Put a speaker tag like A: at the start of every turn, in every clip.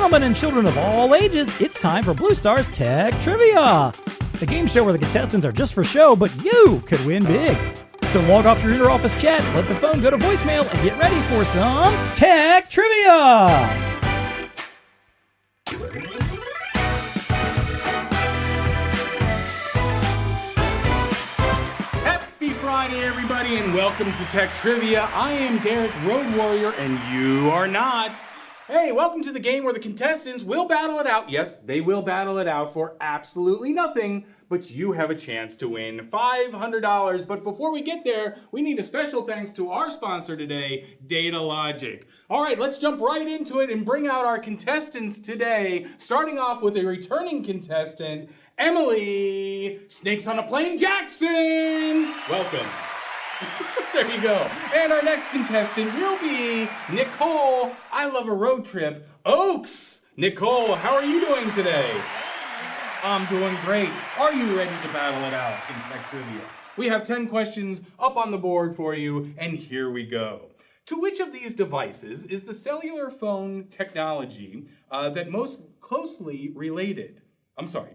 A: gentlemen and children of all ages, it's time for Blue Star's Tech Trivia, the game show where the contestants are just for show, but you could win big. So log off your inter-office chat, let the phone go to voicemail, and get ready for some Tech Trivia!
B: Happy Friday, everybody, and welcome to Tech Trivia. I am Derek, Road Warrior, and you are not. Hey, welcome to the game where the contestants will battle it out. Yes, they will battle it out for absolutely nothing, but you have a chance to win $500. But before we get there, we need a special thanks to our sponsor today, Data Logic. All right, let's jump right into it and bring out our contestants today, starting off with a returning contestant, Emily Snakes on a Plane Jackson. Welcome. There you go. And our next contestant will be Nicole, I Love a Road Trip, Oaks. Nicole, how are you doing today? I'm doing great. Are you ready to battle it out in Tech Trivia? We have 10 questions up on the board for you, and here we go. To which of these devices is the cellular phone technology that most closely related?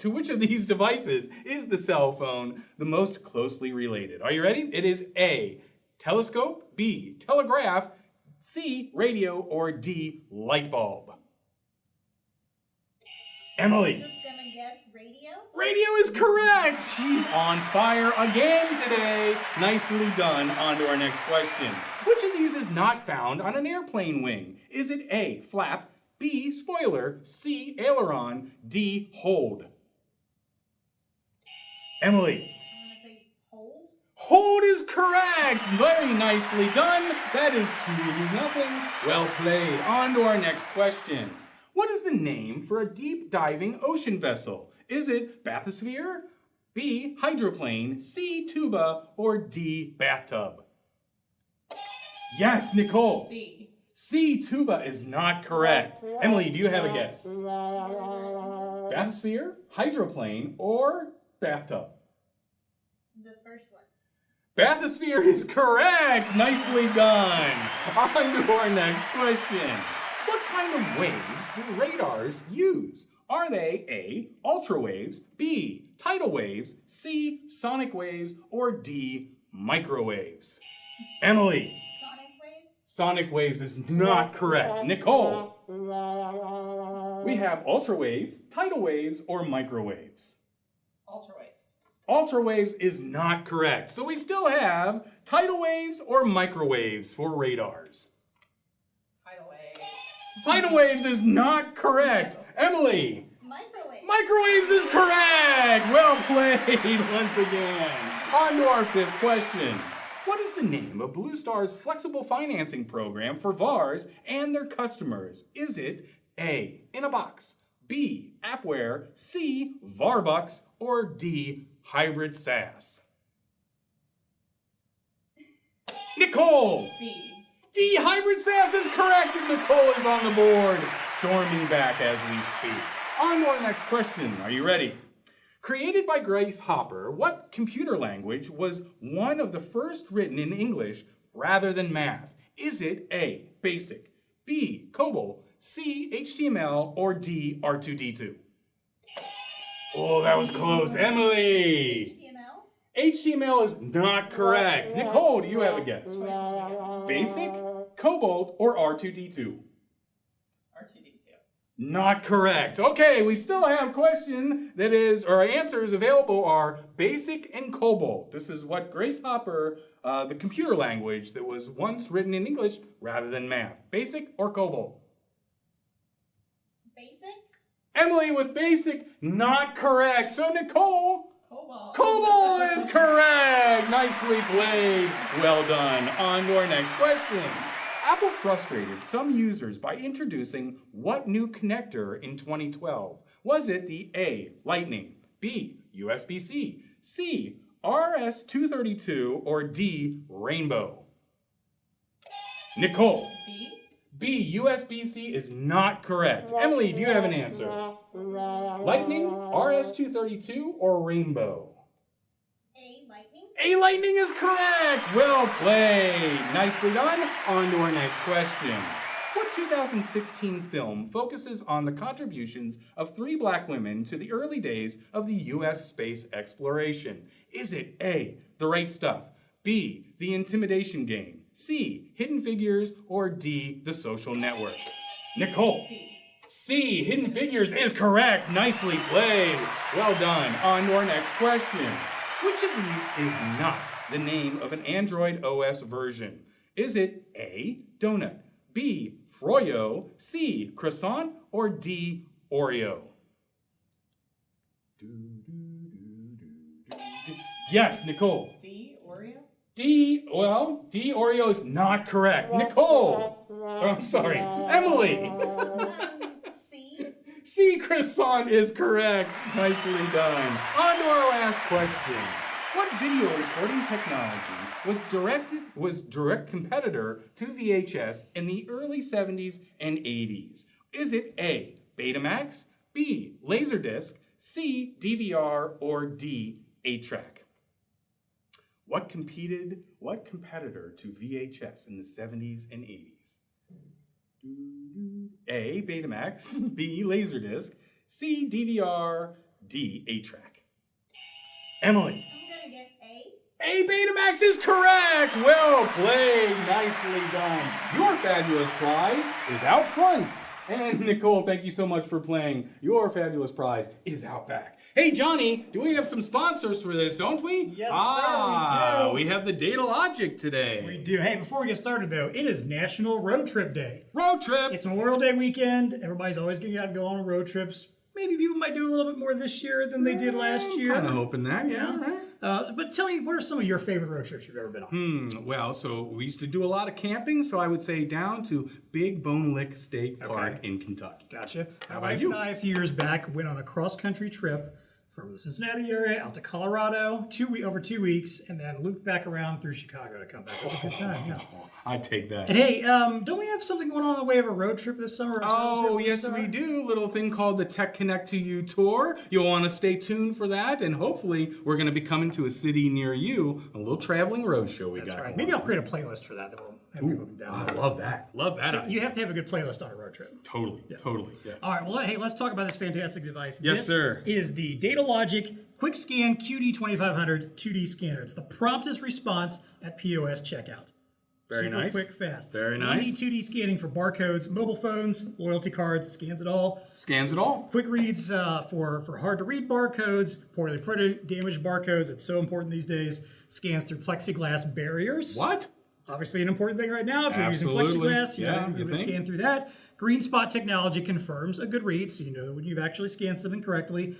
B: To which of these devices is the cell phone the most closely related? Are you ready? It is A, telescope, B, telegraph, C, radio, or D, light bulb. Emily.
C: I'm just gonna guess radio.
B: Radio is correct. She's on fire again today. Nicely done. On to our next question. Which of these is not found on an airplane wing? Is it A, flap, B, spoiler, C, aileron, D, hold? Emily.
C: I'm gonna say hold.
B: Hold is correct. Very nicely done. That is 2-0. Well played. On to our next question. What is the name for a deep diving ocean vessel? Is it bathysphere, B, hydroplane, C, tuba, or D, bathtub? Yes, Nicole. C, tuba is not correct. Emily, do you have a guess? Bathysphere, hydroplane, or bathtub?
C: The first one.
B: Bathysphere is correct. Nicely done. On to our next question. What kind of waves do radars use? Are they A, ultra waves, B, tidal waves, C, sonic waves, or D, microwaves? Emily. Sonic waves is not correct. Nicole. We have ultra waves, tidal waves, or microwaves.
C: Ultra waves.
B: Ultra waves is not correct. So we still have tidal waves or microwaves for radars.
C: Tidal waves.
B: Tidal waves is not correct. Emily.
C: Microwaves.
B: Microwaves is correct. Well played once again. On to our fifth question. What is the name of Blue Star's flexible financing program for VARs and their customers? Is it A, in a box, B, appware, C, VARBucks, or D, hybrid SaaS? Nicole! D, hybrid SaaS is correct, and Nicole is on the board, storming back as we speak. On to our next question. Are you ready? Created by Grace Hopper, what computer language was one of the first written in English rather than math? Is it A, BASIC, B, COBOL, C, HTML, or D, R2D2? Oh, that was close. Emily! HTML is not correct. Nicole, do you have a guess? BASIC, COBOL, or R2D2?
C: R2D2.
B: Not correct. Okay, we still have answers available are BASIC and COBOL. This is what Grace Hopper, the computer language that was once written in English rather than math. BASIC or COBOL?
C: Basic?
B: Emily with BASIC, not correct. So Nicole?
C: COBOL.
B: COBOL is correct. Nicely played. Well done. On to our next question. Apple frustrated some users by introducing what new connector in 2012? Was it the A, Lightning, B, USB-C, C, RS-232, or D, Rainbow? Nicole. B, USB-C is not correct. Emily, do you have an answer? Lightning, RS-232, or Rainbow?
C: A, lightning.
B: A, lightning is correct. Well played. Nicely done. On to our next question. What 2016 film focuses on the contributions of 3 black women to the early days of the U.S. space exploration? Is it A, The Right Stuff, B, The Intimidation Game, C, Hidden Figures, or D, The Social Network? Nicole. C, Hidden Figures is correct. Nicely played. Well done. On to our next question. Which of these is not the name of an Android OS version? Is it A, Donut, B, Froyo, C, Croissant, or D, Oreo? Yes, Nicole.
C: D, Oreo?
B: D Oreo is not correct. Nicole. Oh, I'm sorry. Emily.
C: C.
B: C, Croissant is correct. Nicely done. On to our last question. What video recording technology was direct competitor to VHS in the early 70s and 80s? Is it A, Betamax, B, Laserdisc, C, DVR, or D, 8-track? What competitor to VHS in the 70s and 80s? A, Betamax, B, Laserdisc, C, DVR, D, 8-track. Emily.
C: I'm gonna guess A.
B: A, Betamax is correct! Well played, nicely done. Your fabulous prize is out front. And Nicole, thank you so much for playing. Your fabulous prize is out back. Hey Johnny, do we have some sponsors for this, don't we?
A: Yes, sir, we do.
B: We have the Data Logic today.
A: We do. Hey, before we get started though, it is National Road Trip Day.
B: Road trip!
A: It's Memorial Day weekend. Everybody's always getting out and go on road trips. Maybe people might do a little bit more this year than they did last year.
B: Kind of hoping that, yeah.
A: But tell me, what are some of your favorite road trips you've ever been on?
B: Well, so we used to do a lot of camping, so I would say down to Big Bone Lick State Park in Kentucky.
A: Gotcha.
B: How
A: My
B: about
A: wife
B: you?
A: and I, a few years back, went on a cross-country trip from the Cincinnati area out to Colorado, over 2 weeks, and then looped back around through Chicago to come back. It was a good time, yeah.
B: I'd take that.
A: And hey, don't we have something going on the way of a road trip this summer?
B: Oh, yes, we do. Little thing called the Tech Connect to You Tour. You'll want to stay tuned for that, and hopefully we're going to be coming to a city near you, a little traveling road show we got.
A: Right. Maybe I'll create a playlist for that we'll have people download.
B: I love that. Love that.
A: You have to have a good playlist on a road trip.
B: Totally. Yes.
A: All right, well, hey, let's talk about this fantastic device.
B: Yes,
A: this
B: sir.
A: Is the Data Logic Quick Scan QD2500 2D scanner. It's the promptest response at POS checkout.
B: Very
A: Super
B: nice.
A: quick, fast.
B: Very nice.
A: 1D, 2D scanning for barcodes, mobile phones, loyalty cards, scans it all.
B: Scans it all.
A: Quick reads for hard to read barcodes, poorly printed, damaged barcodes. It's so important these days. Scans through plexiglass barriers.
B: What?
A: Obviously an important thing right now. If you're
B: Absolutely.
A: using plexiglass, you
B: Yeah,
A: gotta be able to
B: think?
A: scan through that. Green spot technology confirms a good read, so you know when you've actually scanned something correctly.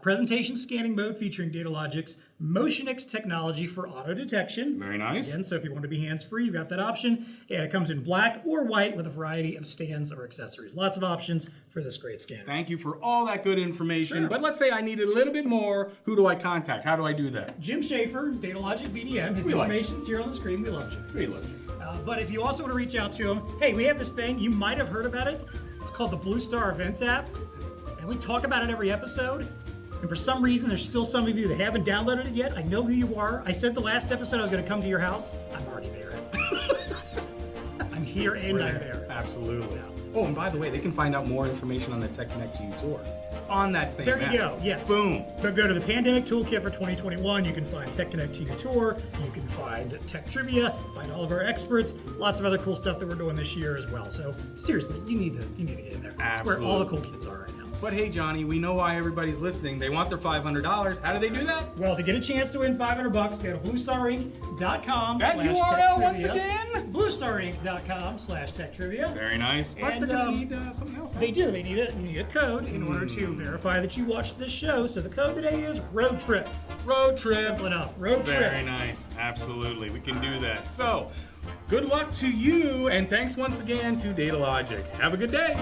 A: Presentation scanning mode featuring Data Logic's MotionX technology for auto detection.
B: Very nice.
A: Again, so if you want to be hands-free, you've got that option. And it comes in black or white with a variety of stands or accessories. Lots of options for this great scanner.
B: Thank you for all that good information.
A: Sure.
B: But let's say I needed a little bit more. Who do I contact? How do I do that?
A: Jim Schaefer, Data Logic BDM. His
B: We like
A: information's here on the screen. We love Jim.
B: We love Jim.
A: But if you also want to reach out to him, hey, we have this thing. You might have heard about it. It's called the Blue Star Events app. And we talk about it every episode. And for some reason, there's still some of you that haven't downloaded it yet. I know who you are. I said the last episode I was going to come to your house. I'm already there. I'm here and I'm there.
B: Absolutely. Oh, and by the way, they can find out more information on the Tech Connect to You tour on that same
A: There you
B: app.
A: go, yes.
B: Boom.
A: But go to the Pandemic Toolkit for 2021. You can find Tech Connect to Your Tour. You can find Tech Trivia, find all of our experts, lots of other cool stuff that we're doing this year as well. So seriously, you need to get in there. It's where all the cool kids are right now.
B: But hey, Johnny, we know why everybody's listening. They want their $500. How do they do that?
A: Well, to get a chance to win $500, go to bluestarinc.com.
B: That URL once again?
A: bluestarinc.com/techtrivia.
B: Very nice. But
A: And,
B: they're going to need something else. Huh?
A: They do. You need a code in order to verify that you watched this show. So the code today is road trip.
B: Road trip.
A: Simple enough. Road trip.
B: Very nice. Absolutely. We can do that. So, good luck to you, and thanks once again to Data Logic. Have a good day.